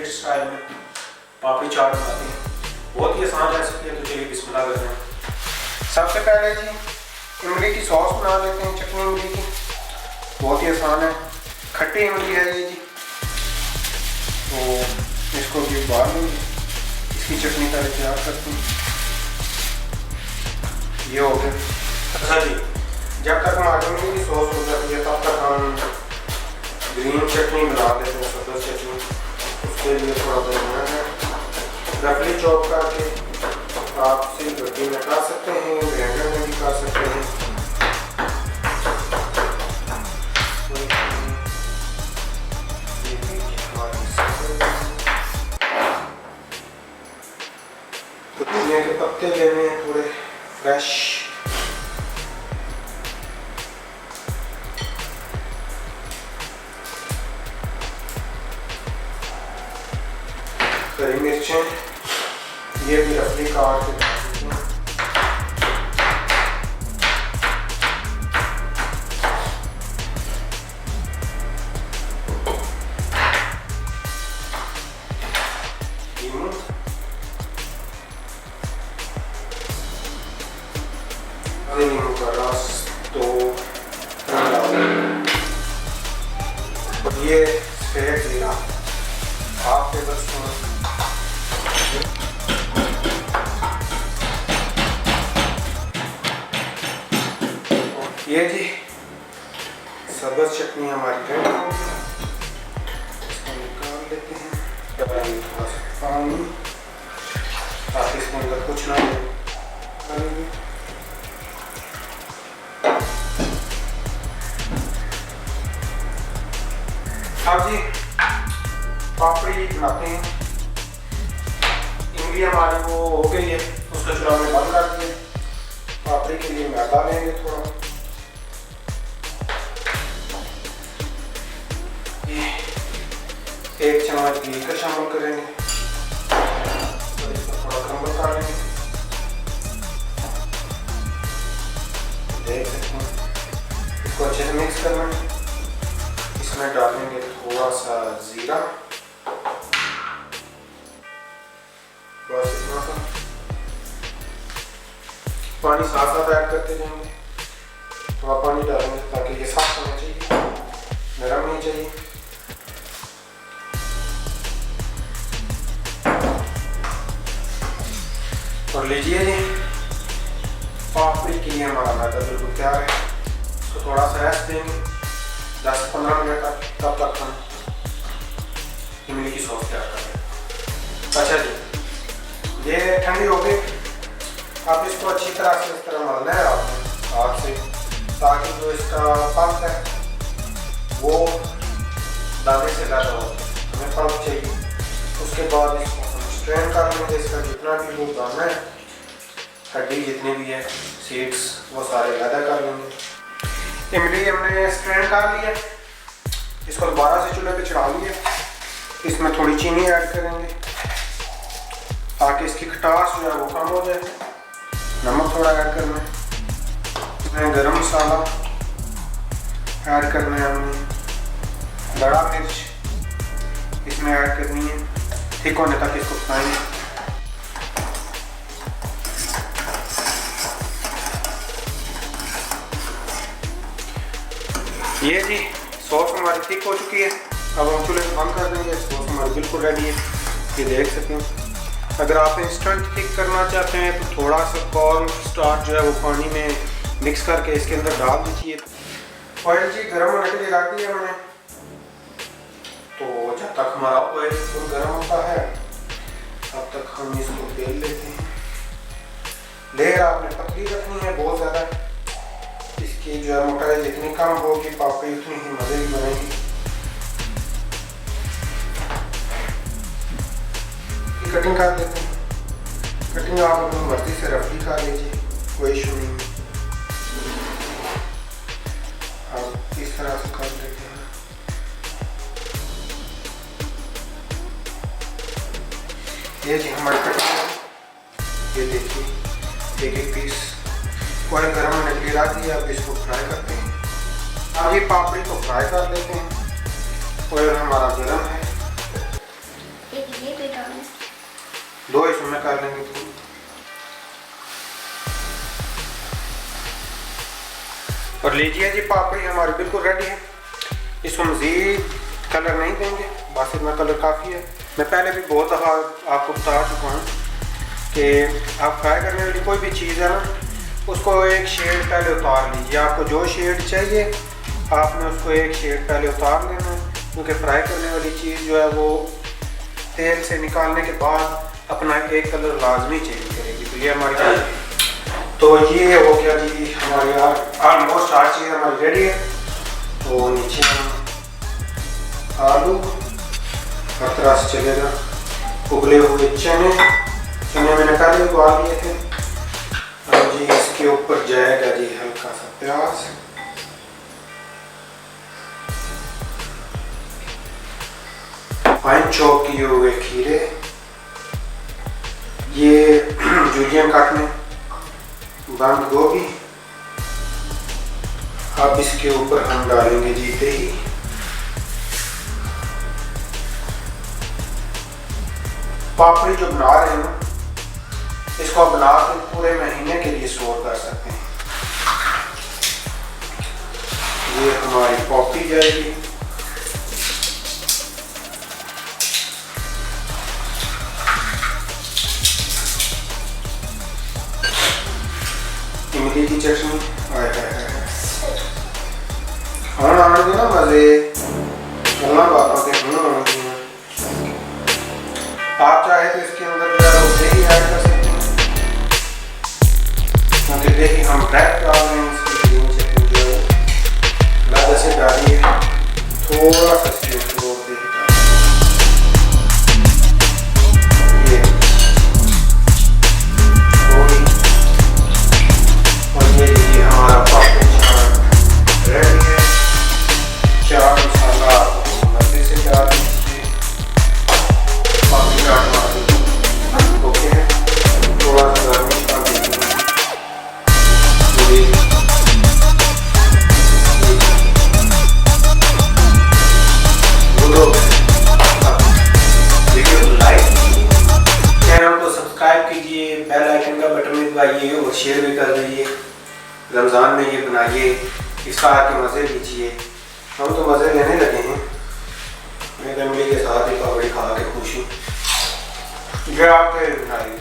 मिर्च स्टाइल में पापड़ी चाट बनाते हैं। बहुत ही आसान रेसिपी है, तो चलिए बिस्मिल्लाह करते हैं। सबसे पहले जी इमली की सॉस बना लेते हैं, चटनी इमली की। बहुत ही आसान है, खट्टी इमली है ये जी। तो इसको भी उबाल लेंगे, इसकी चटनी पहले तैयार करते हैं। ये हो गया। अच्छा जी, जब तक हमारी इमली की सॉस हो जाती है तब तक हम ग्रीन चटनी बना लेते हैं, सब्ज़ चटनी। उसके लिए थोड़ा धनिया है, रफली चॉप करके आप सिर्फ रोटी में कर सकते हैं, ग्राइंडर में भी कर सकते हैं। पुदीने के पत्ते लेने हैं थोड़े फ्रेश। हरी मिर्चें ये भी रफली काट के डाल देते हैं। नींबू का रस तो ये सफेद जीरा हाफ टेबल स्पून। ये जी सब्ज़ चटनी हमारी रेडी हो गई, इसको निकाल लेते हैं। थोड़ा सा पानी ताकि इसके अंदर कुछ ना हो। अब जी पापड़ी बनाते हैं। इमली हमारी वो हो गई है, उसका चूल्हा में बंद कर दिए। पापड़ी के लिए मैदा लेंगे थोड़ा, एक चम्मच घी का शामिल करेंगे, तो इसको थोड़ा क्रम्बल कर लेंगे। देख सकते हैं, इसको अच्छे से मिक्स करना है। इसमें डालेंगे थोड़ा सा जीरा, बस इतना सा। पानी साथ साथ ऐड करते जाएंगे। थोड़ा पानी डालेंगे ताकि ये साफ होना चाहिए, नरम नहीं चाहिए। और लीजिए जी, पापड़ी के लिए हमारा मैदा बिल्कुल तैयार है। इसको थोड़ा सा रेस्ट देंगे 10-15 मिनट तक, तब तक हम इमली की सॉस तैयार करें। अच्छा जी, ये ठंडी हो गई। अब इसको अच्छी तरह से इस तरह मलना है आपने हाथ से, ताकि जो इसका पल्प है वो दाने से ज़्यादा हो। हमें पल्प चाहिए। उसके बाद इसको हम स्ट्रेन कर लेंगे। इसका जितना भी वो दाना है, हड्डी जितनी भी है, सीड्स, वो सारे ज़्यादा कर लेंगे। इमली हमने स्ट्रेन कर लिया, इसको दोबारा से चूल्हे पे चढ़ा लिया। इसमें थोड़ी चीनी ऐड करेंगे ताकि इसकी खटास जो है वो कम हो जाए। नमक थोड़ा ऐड करना है। इसमें गरम मसाला ऐड करना है, हमने बड़ा मिर्च इसमें ऐड करनी है। ठीक होने तक इसको पकाएंगे। ये जी सॉस हमारी थिक हो चुकी है। अब हम चूल्हे को बंद कर देंगे। सॉस हमारी बिल्कुल रेडी है, ये देख सकते हैं। अगर आप इंस्टेंट थिक करना चाहते हैं तो थोड़ा सा कॉर्न स्टार्च जो है वो पानी में मिक्स करके इसके अंदर डाल दीजिए। ऑयल जी गर्म होने के लिए रख दिया मैंने। तो जब तक हमारा ऑयल फुल गर्म होता है तब तक हम इसको बेल लेते हैं। लेयर आपने पतली रखनी है, बहुत ज़्यादा। इसकी जो है मोटाई जितनी कम होगी पापड़ी उतनी ही मज़े की बनेगी। कटिंग कर लेते हैं। कटिंग आप अपनी मर्जी से रफली कर लीजिए, कोई इशू नहीं। आप इस तरह से कर लेते हैं। ये जी हमारी कटिंग, ये देखिए एक एक पीस। ऑयल गर्म होने के लिए रख दिया। अब इसको फ्राई करते हैं। अब ये पापड़ी को फ्राई कर लेते हैं। ऑयल हमारा गर्म है। दो हिस्सों में कर लेंगे। और लीजिए जी, पापड़ी हमारी बिल्कुल रेडी है। इसको मज़ीद कलर नहीं देंगे, बस इतना कलर काफ़ी है। मैं पहले भी बहुत दफ़ा आपको बता चुका हूँ कि आप फ्राई करने वाली कोई भी चीज़ है ना, उसको एक शेड पहले उतार लीजिए। आपको जो शेड चाहिए आपने उसको एक शेड पहले उतार लेना है, क्योंकि फ्राई करने वाली चीज़ जो है वो तेल से निकालने के बाद अपना एक कलर लाजमी चेंज करेगी। तो ये हमारी, तो ये हो गया जी हमारी ऑलमोस्ट हर चीज़ हमारी रेडी है। तो नीचे हम आलू हर तरह से चलेगा, उबले हुए चने मैंने पहले उबाल लिए थे। और जी इसके ऊपर जाएगा जी हल्का सा प्याज, फाइन चॉप किए हुए खीरे, ये जूलियन कट में बंद गोभी। अब इसके ऊपर हम डालेंगे जी दही, पापड़ी जो बना रहे हैं ना, इसको आप बना के पूरे महीने के लिए स्टोर कर सकते हैं। ये हमारी पापड़ी जाएगी। इमली की चटनी, खाना आने देना मजे, गल्ला बातों के आप चाहे तो इसके अंदर जो है दही ऐड कर सकते हैं, क्योंकि दही हम डायरेक्ट डाल रहे हैं। इसकी ग्रीन चटनी जो है लगा से डालिए, थोड़ा सा इसके ऊपर दही ये थोड़ी, और ये लीजिए हमारा पापड़ी चाट रेडी है। चाट मसाला मज़े से डाल दीजिए, पापड़ी चाट मसाला ओके है। थोड़ा सा गर्मिश डाल दीजिए, वीडियो को लाइक कीजिए, चैनल को सब्सक्राइब कीजिए, बेल आइकन का बटन भी दबाइए और शेयर भी कर दीजिए। रमज़ान में ये बनाइए, इफ्तार के मज़े लीजिए। हम तो मज़े लेने लगे हैं, मैं फैमिली के साथ ही पापड़ी खा के खुश हूँ। जो आपके बनाइए।